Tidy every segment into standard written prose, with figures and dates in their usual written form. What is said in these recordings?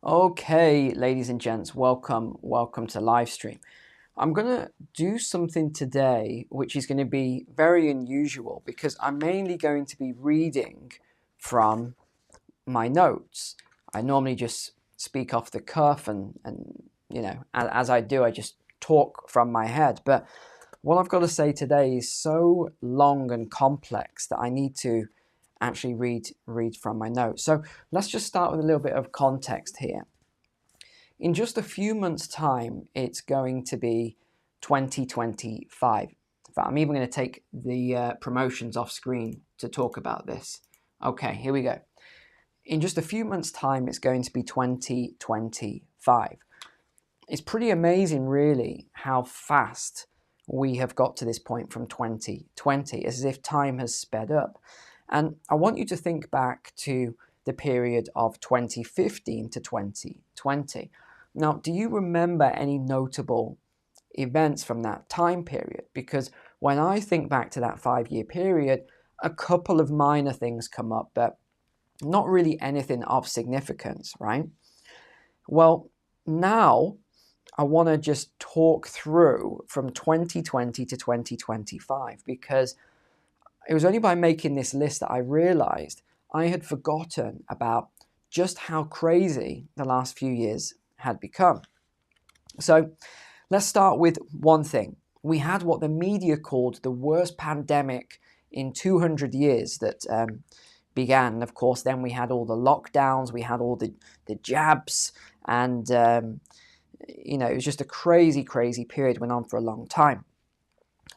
Okay, ladies and gents, welcome to live stream. I'm going to do something today which is going to be very unusual because I'm mainly going to be reading from my notes. I normally just speak off the cuff and you know, as I do, I just talk from my head. But what I've got to say today is so long and complex that I need to actually read from my notes. So let's just start with a little bit of context here. In just a few months' time, it's going to be 2025. In fact, I'm even going to take the promotions off screen to talk about this. Okay, here we go. In just a few months' time, it's going to be 2025. It's pretty amazing, really, how fast we have got to this point from 2020, as if time has sped up. And I want you to think back to the period of 2015 to 2020. Now, do you remember any notable events from that time period? Because when I think back to that 5-year period, a couple of minor things come up, but not really anything of significance, right? Well, now I want to just talk through from 2020 to 2025, because it was only by making this list that I realized I had forgotten about just how crazy the last few years had become. So let's start with one thing. We had what the media called the worst pandemic in 200 years that began. And of course, then we had all the lockdowns, we had all the jabs, and you know, it was just a crazy period, went on for a long time.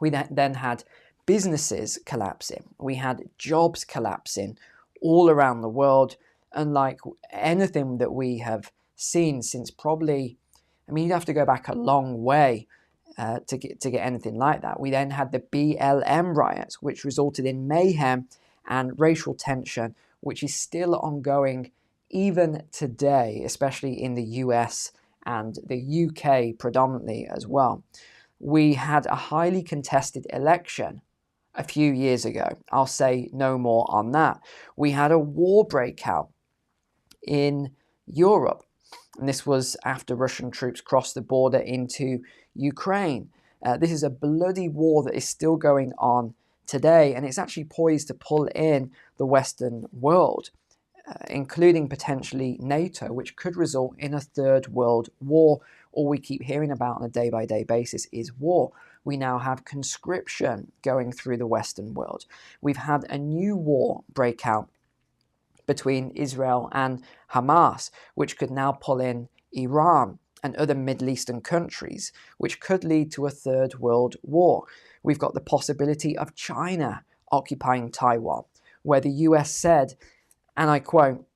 We then had businesses collapsing. We had jobs collapsing all around the world, unlike anything that we have seen since probably, I mean, you'd have to go back a long way to get anything like that. We then had the BLM Riot, which resulted in mayhem and racial tension, which is still ongoing even today, especially in the US and the UK predominantly as well. We had a highly contested election a few years ago. I'll say no more on that. We had a war breakout in Europe, and this was after Russian troops crossed the border into Ukraine. This is a bloody war that is still going on today, and it's actually poised to pull in the Western world, including potentially NATO, which could result in a third world war. All we keep hearing about on a day-by-day basis is war. We now have conscription going through the Western world. We've had a new war break out between Israel and Hamas, which could now pull in Iran and other Middle Eastern countries, which could lead to a third world war. We've got the possibility of China occupying Taiwan, where the US said, and I quote,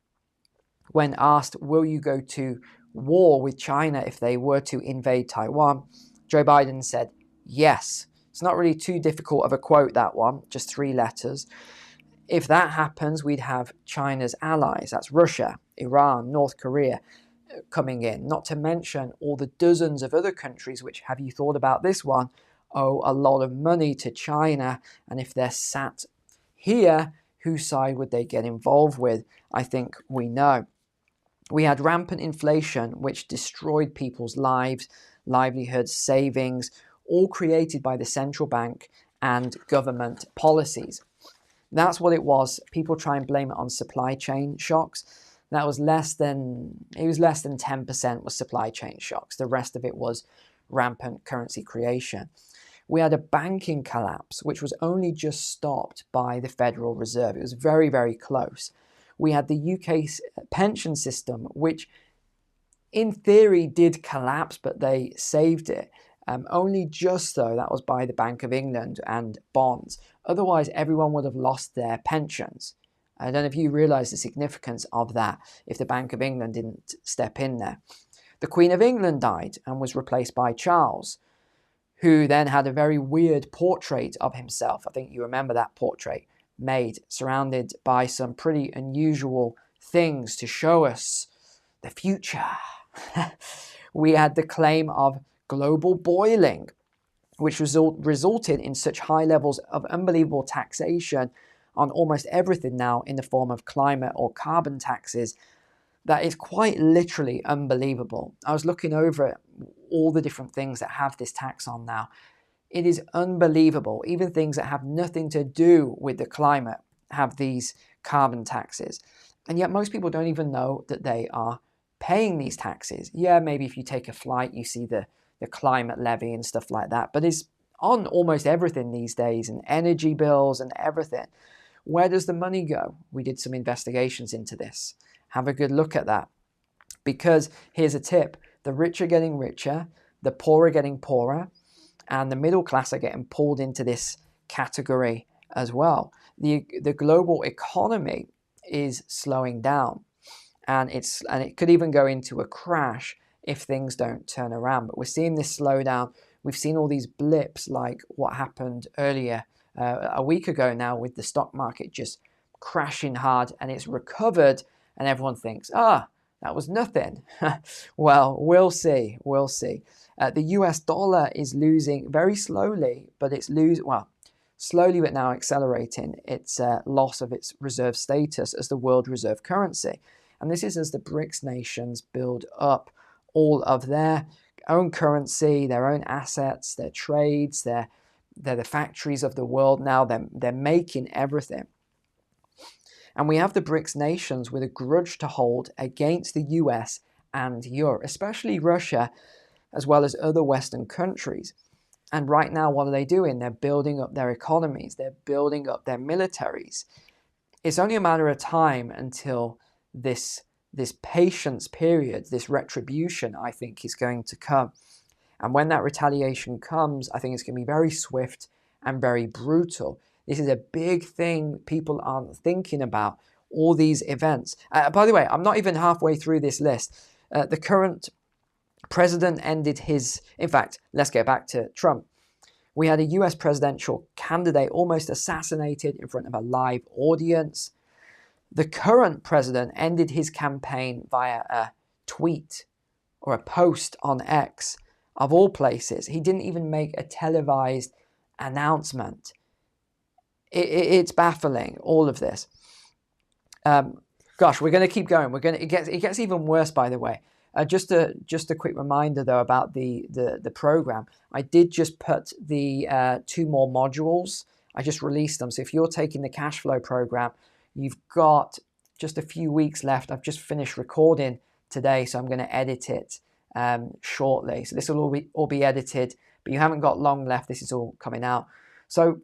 when asked, will you go to war with China if they were to invade Taiwan? Joe Biden said, yes. It's not really too difficult of a quote, that one, just 3 letters. If that happens, we'd have China's allies, that's Russia, Iran, North Korea, coming in, not to mention all the dozens of other countries which, have you thought about this one, owe a lot of money to China, and if they're sat here, whose side would they get involved with? I think we know. We had rampant inflation, which destroyed people's lives, livelihoods, savings, all created by the central bank and government policies. That's what it was. People try and blame it on supply chain shocks. That was less than 10% was supply chain shocks. The rest of it was rampant currency creation. We had a banking collapse, which was only just stopped by the Federal Reserve. It was very close. We had the UK's pension system, which in theory did collapse, but they saved it. Only just though, that was by the Bank of England and bonds. Otherwise, everyone would have lost their pensions. I don't know if you realise the significance of that if the Bank of England didn't step in there. The Queen of England died and was replaced by Charles, who then had a very weird portrait of himself. I think you remember that portrait, made surrounded by some pretty unusual things to show us the future. We had the claim of global boiling, which resulted in such high levels of unbelievable taxation on almost everything now in the form of climate or carbon taxes that is quite literally unbelievable. I was looking over all the different things that have this tax on now. It is unbelievable. Even things that have nothing to do with the climate have these carbon taxes. And yet most people don't even know that they are paying these taxes. Yeah, maybe if you take a flight, you see the climate levy and stuff like that. But it's on almost everything these days, and energy bills and everything. Where does the money go? We did some investigations into this. Have a good look at that. Because here's a tip. The rich are getting richer, the poor are getting poorer, and the middle class are getting pulled into this category as well. The global economy is slowing down, and it could even go into a crash if things don't turn around. But we're seeing this slowdown. We've seen all these blips like what happened earlier a week ago now with the stock market just crashing hard, and it's recovered, and everyone thinks, that was nothing. Well, we'll see. We'll see. The US dollar is losing very slowly, but it's slowly but now accelerating its loss of its reserve status as the world reserve currency. And this is as the BRICS nations build up all of their own currency, their own assets, their trades, they're the factories of the world now. They're making everything. And we have the BRICS nations with a grudge to hold against the US and Europe, especially Russia, as well as other Western countries. And right now, what are they doing? They're building up their economies. They're building up their militaries. It's only a matter of time until this patience period, this retribution, I think, is going to come. And when that retaliation comes, I think it's going to be very swift and very brutal. This is a big thing people aren't thinking about, all these events. By the way, I'm not even halfway through this list. The current president ended his... In fact, let's get back to Trump. We had a US presidential candidate almost assassinated in front of a live audience. The current president ended his campaign via a tweet or a post on X, of all places. He didn't even make a televised announcement. It's baffling, all of this. Gosh, we're going to keep going. It gets even worse, by the way. Just a quick reminder, though, about the program. I did just put the 2 more modules. I just released them. So if you're taking the cash flow program, you've got just a few weeks left. I've just finished recording today, so I'm going to edit it shortly. So this will all be edited, but you haven't got long left. This is all coming out. So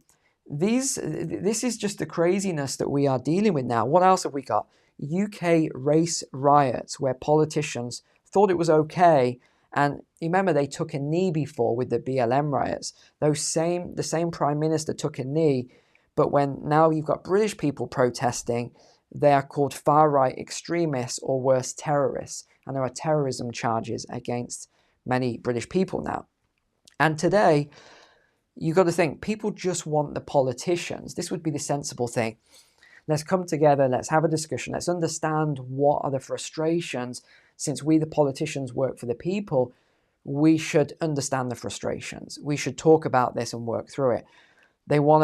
this is just the craziness that we are dealing with now. What else have we got? UK race riots, where politicians thought it was okay, and remember they took a knee before with the BLM riots. The same prime minister took a knee, but when now you've got British people protesting, they are called far-right extremists or worse, terrorists, and there are terrorism charges against many British people now. And today, you've got to think, people just want the politicians. This would be the sensible thing. Let's come together, let's have a discussion, let's understand what are the frustrations. Since we, the politicians, work for the people, we should understand the frustrations. We should talk about this and work through it. They want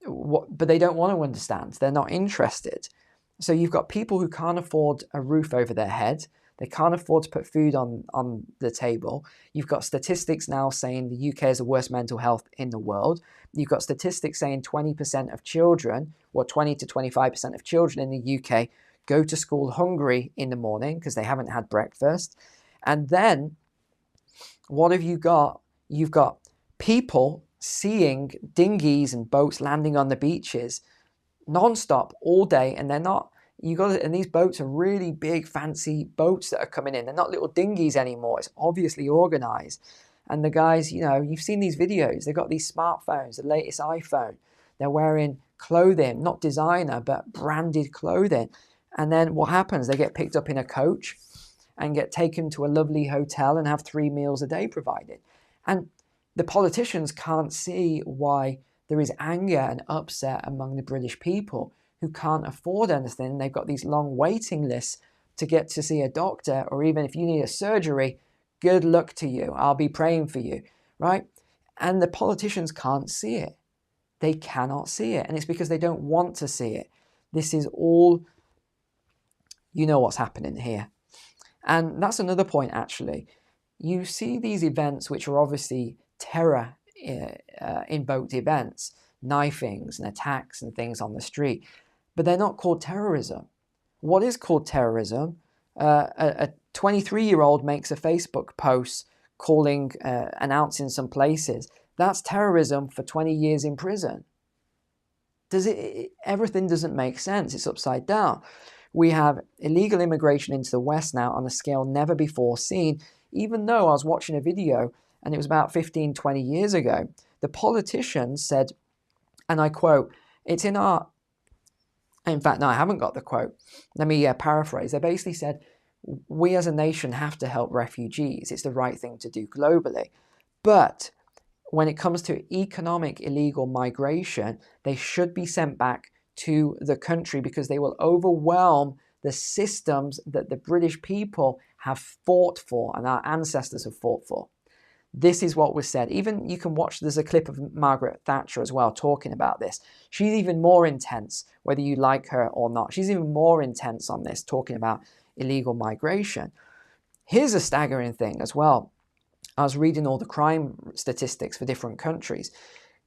to, but they don't want to understand. They're not interested. So you've got people who can't afford a roof over their head. They can't afford to put food on the table. You've got statistics now saying the UK has the worst mental health in the world. You've got statistics saying 20% of children, or 20 to 25% of children in the UK go to school hungry in the morning because they haven't had breakfast. And then what have you got? You've got people seeing dinghies and boats landing on the beaches non-stop all day, and they're not... And these boats are really big, fancy boats that are coming in. They're not little dinghies anymore. It's obviously organized. And the guys, you've seen these videos. They've got these smartphones, the latest iPhone. They're wearing clothing, not designer, but branded clothing. And then what happens? They get picked up in a coach and get taken to a lovely hotel and have 3 meals a day provided. And the politicians can't see why there is anger and upset among the British people who can't afford anything. They've got these long waiting lists to get to see a doctor, or even if you need a surgery, good luck to you. I'll be praying for you, right? And the politicians can't see it. They cannot see it. And it's because they don't want to see it. This is all You know what's happening here. And that's another point, actually. You see these events which are obviously terror invoked events, knifings and attacks and things on the street, but they're not called terrorism. What is called terrorism? A 23-year-old makes a Facebook post announcing some places. That's terrorism for 20 years in prison. Everything doesn't make sense. It's upside down. We have illegal immigration into the West now on a scale never before seen, even though I was watching a video and it was about 15, 20 years ago. The politicians said, and I quote, it's in our... In fact, no, I haven't got the quote. Let me paraphrase. They basically said, we as a nation have to help refugees. It's the right thing to do globally. But when it comes to economic illegal migration, they should be sent back to the country because they will overwhelm the systems that the British people have fought for and our ancestors have fought for. This is what was said. Even you can watch, there's a clip of Margaret Thatcher as well talking about this. She's even more intense, whether you like her or not. She's even more intense on this, talking about illegal migration. Here's a staggering thing as well. I was reading all the crime statistics for different countries.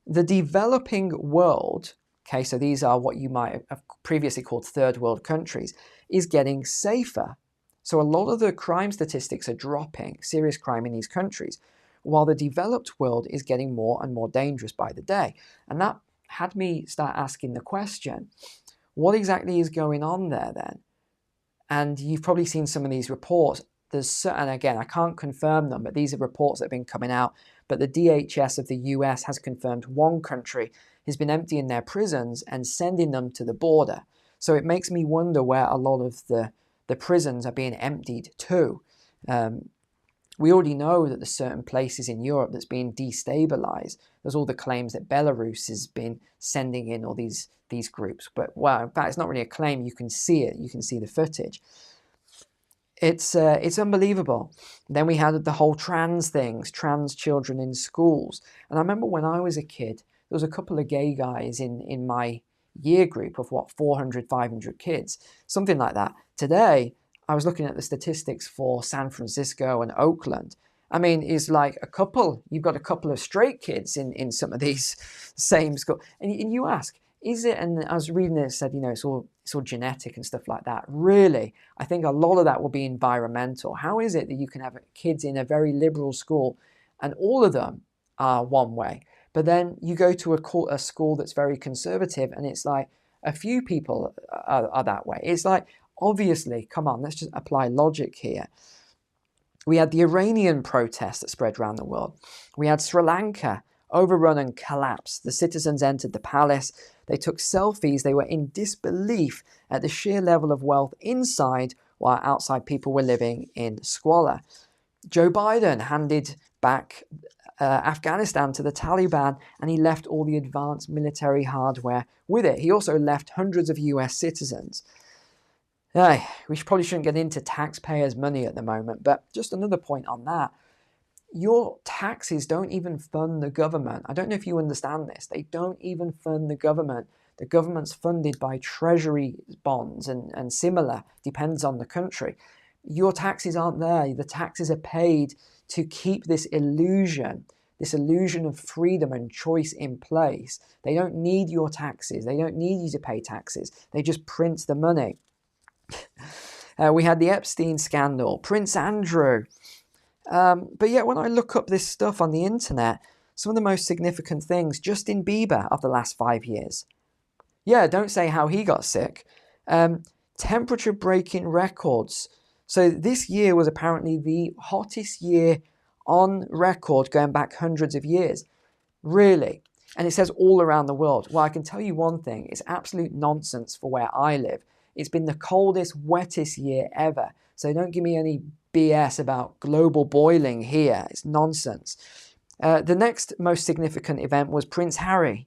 The developing world, okay, so these are what you might have previously called third world countries, is getting safer. So a lot of the crime statistics are dropping, serious crime in these countries, while the developed world is getting more and more dangerous by the day. And that had me start asking the question, what exactly is going on there then? And you've probably seen some of these reports. And again, I can't confirm them, but these are reports that have been coming out. But the DHS of the US has confirmed one country has been emptying their prisons and sending them to the border. So it makes me wonder where a lot of the prisons are being emptied to. We already know that there's certain places in Europe that's being destabilized. There's all the claims that Belarus has been sending in all these groups. But, well, in fact, it's not really a claim. You can see it. You can see the footage. It's unbelievable. Then we had the whole trans things, trans children in schools. And I remember when I was a kid, there was a couple of gay guys in my year group of 400, 500 kids, something like that. Today, I was looking at the statistics for San Francisco and Oakland. I mean, it's like you've got a couple of straight kids in some of these same schools. And you ask, is it, and I was reading it, said, it's all genetic and stuff like that. Really, I think a lot of that will be environmental. How is it that you can have kids in a very liberal school and all of them are one way, but then you go to a school that's very conservative and it's like a few people are that way? It's like, obviously, come on, let's just apply logic here. We had the Iranian protests that spread around the world. We had Sri Lanka overrun and collapsed. The citizens entered the palace. They took selfies. They were in disbelief at the sheer level of wealth inside, while outside people were living in squalor. Joe Biden handed back Afghanistan to the Taliban, and he left all the advanced military hardware with it. He also left hundreds of US citizens. We probably shouldn't get into taxpayers' money at the moment, but just another point on that. Your taxes don't even fund the government. I don't know if you understand this. They don't even fund the government. The government's funded by treasury bonds and similar, depends on the country. Your taxes aren't there. The taxes are paid to keep this illusion of freedom and choice in place. They don't need your taxes. They don't need you to pay taxes. They just print the money. We had the Epstein scandal, Prince Andrew. But yet when I look up this stuff on the internet, some of the most significant things, Justin Bieber of the last 5 years. Yeah, don't say how he got sick. Temperature breaking records. So this year was apparently the hottest year on record going back hundreds of years. Really. And it says all around the world. Well, I can tell you one thing. It's absolute nonsense for where I live. It's been the coldest, wettest year ever. So don't give me any BS about global boiling here. It's nonsense. The next most significant event was Prince Harry.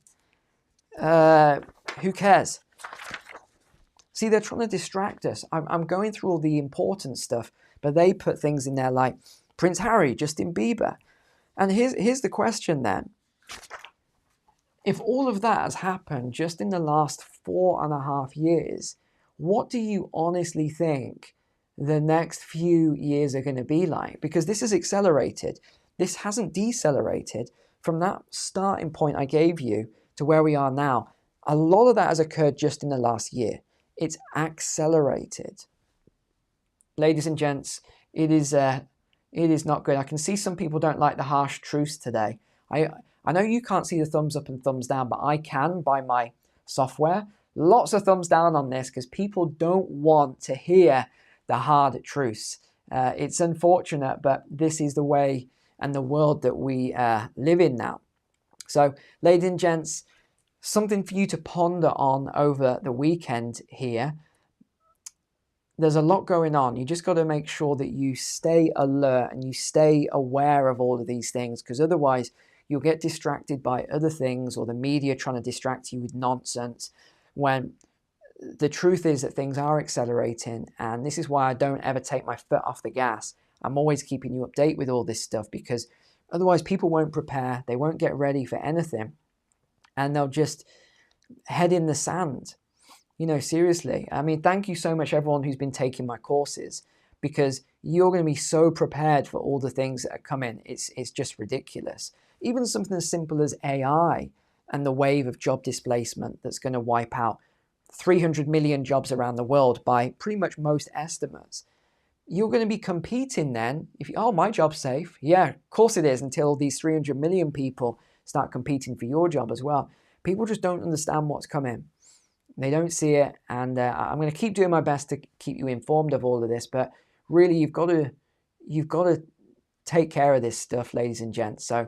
Who cares? See, they're trying to distract us. I'm going through all the important stuff, but they put things in there like Prince Harry, Justin Bieber. And here's the question then. If all of that has happened just in the last 4.5 years, what do you honestly think the next few years are going to be like? Because this has accelerated. This hasn't decelerated. From that starting point I gave you to where we are now, a lot of that has occurred just in the last year. It's accelerated. Ladies and gents, it is not good. I can see some people don't like the harsh truths today. I know you can't see the thumbs up and thumbs down, but I can by my software. Lots of thumbs down on this because people don't want to hear the hard truths. It's unfortunate, but this is the way and the world that we live in now. So, ladies and gents, something for you to ponder on over the weekend here. There's a lot going on. You just got to make sure that you stay alert and you stay aware of all of these things, because otherwise you'll get distracted by other things, or the media trying to distract you with nonsense, when the truth is that things are accelerating. And this is why I don't ever take my foot off the gas. I'm always keeping you updated with all this stuff, because otherwise people won't prepare, they won't get ready for anything, and they'll just head in the sand. You know, seriously. I mean, thank you so much everyone who's been taking my courses, because you're going to be so prepared for all the things that are coming. It's just ridiculous. Even something as simple as AI and the wave of job displacement that's going to wipe out 300 million jobs around the world by pretty much most estimates. You're going to be competing then. My job's safe. Yeah, of course it is, until these 300 million people start competing for your job as well. People just don't understand what's coming. They don't see it, and I'm going to keep doing my best to keep you informed of all of this. But really, you've got to take care of this stuff, ladies and gents. So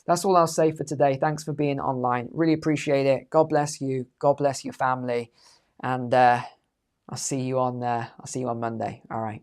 that's all I'll say for today. Thanks for being online. Really appreciate it. God bless you. God bless your family, and I'll see you on Monday. All right.